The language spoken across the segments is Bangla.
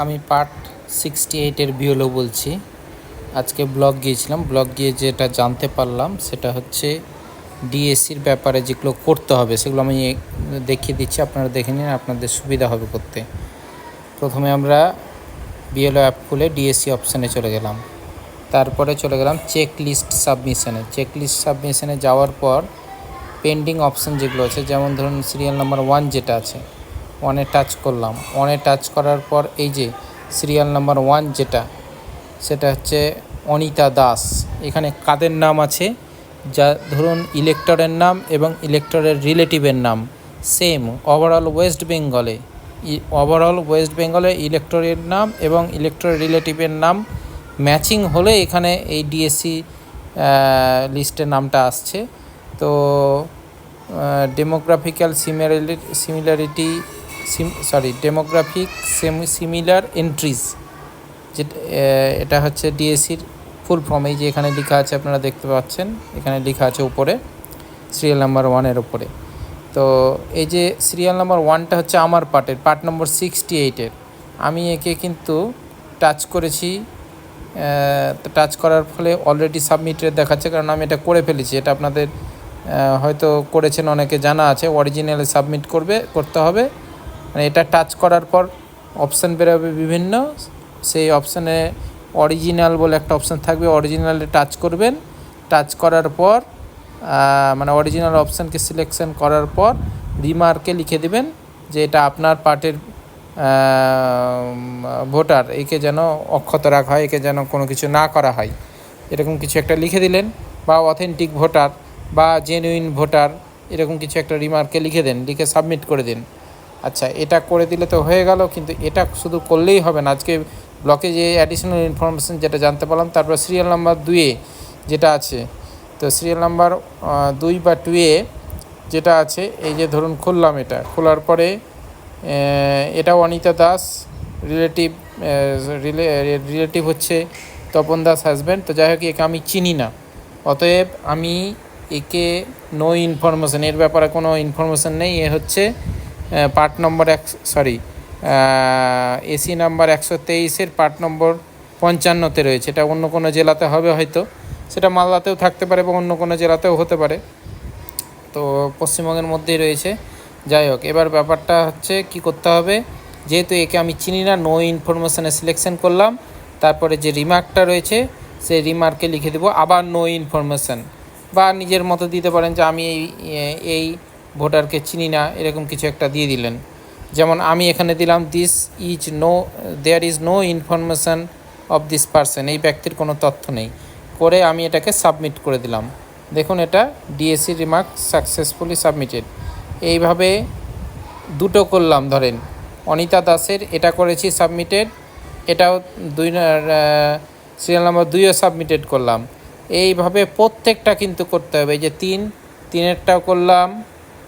আমি পার্ট 68-এর বিওলো বলছি। আজকে ব্লগ গিয়েছিলাম, ব্লগ গিয়ে যেটা জানতে পারলাম সেটা হচ্ছে ডিএসসির ব্যাপারে যেগুলো করতে হবে সেগুলো আমি দেখিয়ে দিচ্ছি, আপনারা দেখে নিন, আপনাদের সুবিধা হবে করতে। প্রথমে আমরা বিওলো অ্যাপ খুলে ডিএসসি অপশানে চলে গেলাম, তারপরে চলে গেলাম চেক লিস্ট সাবমিশনে যাওয়ার পর পেন্ডিং অপশান যেগুলো আছে, যেমন ধরুন সিরিয়াল নাম্বার 1 যেটা আছে, 1-এ টাচ করলাম। 1-এ টাচ করার পর এই যে সিরিয়াল নাম্বার 1 যেটা, সেটা হচ্ছে অনিতা দাস। এখানে কাদের নাম আছে, যা ধরুন ইলেক্টরের নাম এবং ইলেক্টরের রিলেটিভের নাম সেম ওভারঅল ওয়েস্ট বেঙ্গলে ইলেক্টরের নাম এবং ইলেক্টরের রিলেটিভের নাম ম্যাচিং হলে এখানে এই ডিএসসি লিস্টের নামটা আসছে। তো সিমিলার এন্ট্রিজ যেটা, এটা হচ্ছে ডিএসসির ফুল ফর্ম। এই যে এখানে লেখা আছে, আপনারা দেখতে পাচ্ছেন, এখানে লেখা আছে উপরে সিরিয়াল নাম্বার 1-এর উপরে। তো এই যে সিরিয়াল নাম্বার 1টা হচ্ছে আমার পার্ট নম্বর 68-এর। আমি একে কিন্তু টাচ করেছি, টাচ করার ফলে অলরেডি সাবমিটেড দেখাচ্ছে, কারণ আমি এটা করে ফেলেছি। এটা আপনাদের হয়তো করেছেন, অনেকে জানা আছে, অরিজিনালে সাবমিট করতে হবে। মানে এটা টাচ করার পর অপশান বেরোবে বিভিন্ন, সেই অপশানে অরিজিনাল বলে একটা অপশান থাকবে, অরিজিনালে টাচ করবেন। টাচ করার পর মানে অরিজিনাল অপশানকে সিলেকশন করার পর রিমার্কে লিখে দেবেন যে এটা আপনার পার্টের ভোটার, একে যেন অক্ষত রাখা হয়, একে যেন কোনো কিছু না করা হয়, এরকম কিছু একটা লিখে দিলেন। বা অথেন্টিক ভোটার বা জেনুইন ভোটার, এরকম কিছু একটা রিমার্কে লিখে দেন, লিখে সাবমিট করে দিন। আচ্ছা, এটা করে দিলে তো হয়ে গেল, কিন্তু এটা শুধু করলেই হবে না। আজকে ব্লকে যে অ্যাডিশনাল ইনফরমেশান যেটা জানতে পারলাম, তারপর সিরিয়াল নাম্বার 2-এ যেটা আছে, তো সিরিয়াল নাম্বার 2 বা 2-এ যেটা আছে, এই যে ধরুন খুললাম, এটা খোলার পরে এটা অনিতা দাস রিলেটিভ হচ্ছে তপন দাস হাজব্যান্ড। তো যাই হোক, একে আমি চিনি না, অতএব আমি একে নো ইনফরমেশান, এর ব্যাপারে কোনো ইনফরমেশান নেই। এ হচ্ছে পার্ট নম্বর এসি নাম্বার 123-এর পার্ট নম্বর 55-তে রয়েছে। এটা অন্য কোনো জেলাতে হবে হয়তো, সেটা মালদাতেও থাকতে পারে বা অন্য কোনো জেলাতেও হতে পারে, তো পশ্চিমবঙ্গের মধ্যেই রয়েছে। যাই হোক, এবার ব্যাপারটা হচ্ছে কি করতে হবে, যেহেতু একে আমি চিনি না, নো ইনফরমেশানে সিলেকশন করলাম, তারপরে যে রিমার্কটা রয়েছে সেই রিমার্কে লিখে দেবো আবার নো ইনফরমেশান, বা নিজের মতো দিতে পারেন যে আমি এই ভোটারকে চিনি না, এরকম কিছু একটা দিয়ে দিলেন। যেমন আমি এখানে দিলাম there is no information of this person, এই ব্যক্তির কোনো তথ্য নেই, করে আমি এটাকে সাবমিট করে দিলাম। দেখুন, এটা ডিএসসি রিমার্ক সাকসেসফুলি সাবমিটেড। এইভাবে দুটো করলাম, ধরেন অনিতা দাসের এটা করেছি সাবমিটেড, এটাও সিরিয়াল নাম্বার 2-ও সাবমিটেড করলাম। এইভাবে প্রত্যেকটা কিন্তু করতে হবে। এই যে 3-এরটাও করলাম,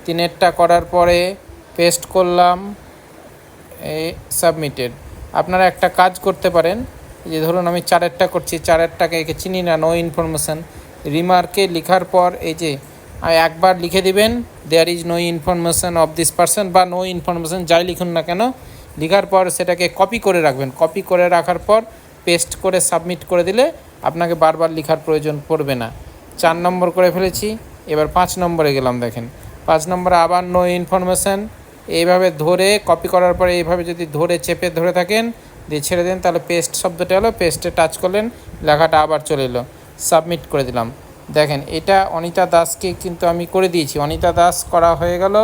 3-এরটা করার পরে পেস্ট করলাম, সাবমিটেড। আপনারা একটা কাজ করতে পারেন, যে ধরুন আমি 4-এরটা করছি, 4-এরটাকে একে চিনি না, নো ইনফরমেশান, রিমার্কে লেখার পর এই যে একবার লিখে দিবেন there is no information of this person, বা নো ইনফরমেশান যাই লিখুন না কেন, লেখার পর সেটাকে কপি করে রাখবেন। কপি করে রাখার পর পেস্ট করে সাবমিট করে দিলে আপনাকে বারবার লেখার প্রয়োজন পড়বে না। 4 নম্বর করে ফেলেছি, এবার 5 নম্বরে গেলাম। দেখেন 5 নম্বরে আবার নো ইনফরমেশান, এইভাবে ধরে কপি করার পরে এইভাবে যদি চেপে ধরে থাকেন, দিয়ে ছেড়ে দেন, তাহলে পেস্ট শব্দটা এলো, পেস্টে টাচ করলেন, লেখাটা আবার চলে এলো, সাবমিট করে দিলাম। দেখেন, এটা অনিতা দাসকে কিন্তু আমি করে দিয়েছি, অনিতা দাস করা হয়ে গেল।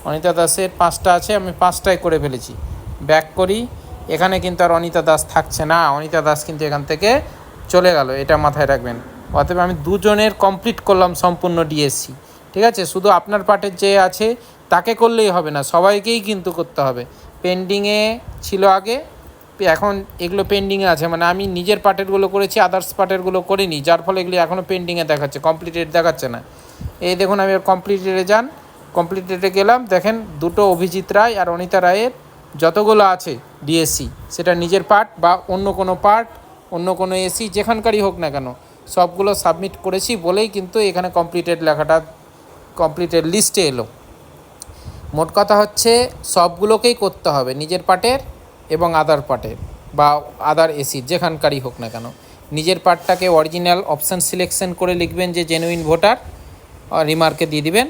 অনিতা দাসের 5টা আছে, আমি 5টাই করে ফেলেছি। ব্যাক করি, এখানে কিন্তু আর অনিতা দাস থাকছে না, অনিতা দাস কিন্তু এখান থেকে চলে গেল, এটা মাথায় রাখবেন। অতএব আমি 2 জনের কমপ্লিট করলাম সম্পূর্ণ ডিএসসি, ঠিক আছে। শুধু আপনার পার্টের যে আছে তাকে করলেই হবে না, সবাইকেই কিন্তু করতে হবে। পেন্ডিংয়ে ছিল আগে, এখন এগুলো পেন্ডিংয়ে আছে, মানে আমি নিজের পার্টেরগুলো করেছি, আদার্স পার্টেরগুলো করিনি, যার ফলে এগুলি এখনও পেন্ডিংয়ে দেখাচ্ছে, কমপ্লিটেড দেখাচ্ছে না। এই দেখুন, আমি কমপ্লিটেডে কমপ্লিটেডে গেলাম, দেখেন 2টো অভিজিৎ রায় আর অনিতা রায়ের যতগুলো আছে ডিএসসি, সেটা নিজের পার্ট বা অন্য কোনো পার্ট, অন্য কোনো এসি, যেখানকারই হোক না কেন, সবগুলো সাবমিট করেছি বলেই কিন্তু এখানে কমপ্লিটেড লেখাটা কমপ্লিটেড লিস্টে এলো। মোট কথা হচ্ছে সবগুলোকেই করতে হবে, নিজের পার্টের এবং আদার পার্টের বা আদার এসির যেখানকারই হোক না কেন, নিজের পার্টটাকে অরিজিনাল অপশান সিলেকশন করে লিখবেন যে জেনুইন ভোটার, রিমার্কে দিয়ে দিবেন।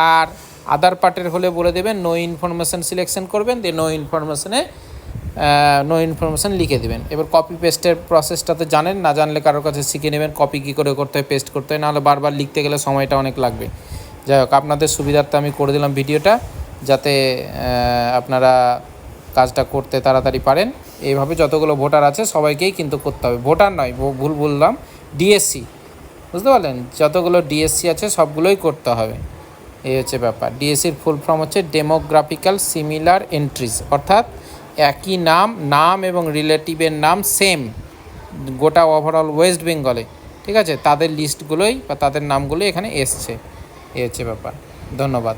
আর আদার পার্টের হলে বলে দেবেন নো ইনফরমেশান সিলেকশন করবেন, দিয়ে নো ইনফরমেশান লিখে দেবেন। এবার কপি পেস্টের প্রসেসটা তো জানেন, না জানলে কারোর কাছে শিখে নেবেন কপি কী করে করতে হয়, পেস্ট করতে হয়, নাহলে বারবার লিখতে গেলে সময়টা অনেক লাগবে। যাই হোক, আপনাদের সুবিধার্থে আমি করে দিলাম ভিডিওটা, যাতে আপনারা কাজটা করতে তাড়াতাড়ি পারেন। এইভাবে যতগুলো ভোটার আছে সবাইকেই কিন্তু করতে হবে, ভোটার নয়, ভুল বললাম, ডিএসসি, বুঝতে পারলেন, যতগুলো ডিএসসি আছে সবগুলোই করতে হবে। এই হচ্ছে ব্যাপার। ডিএসসির ফুল ফর্ম হচ্ছে ডেমোগ্রাফিক্যাল সিমিলার এন্ট্রিজ, অর্থাৎ একই নাম এবং রিলেটিভের নাম সেম গোটা ওভারঅল ওয়েস্ট বেঙ্গলে, ঠিক আছে, তাদের লিস্টগুলোই বা তাদের নামগুলোই এখানে এসছে। এই হচ্ছে ব্যাপার। ধন্যবাদ।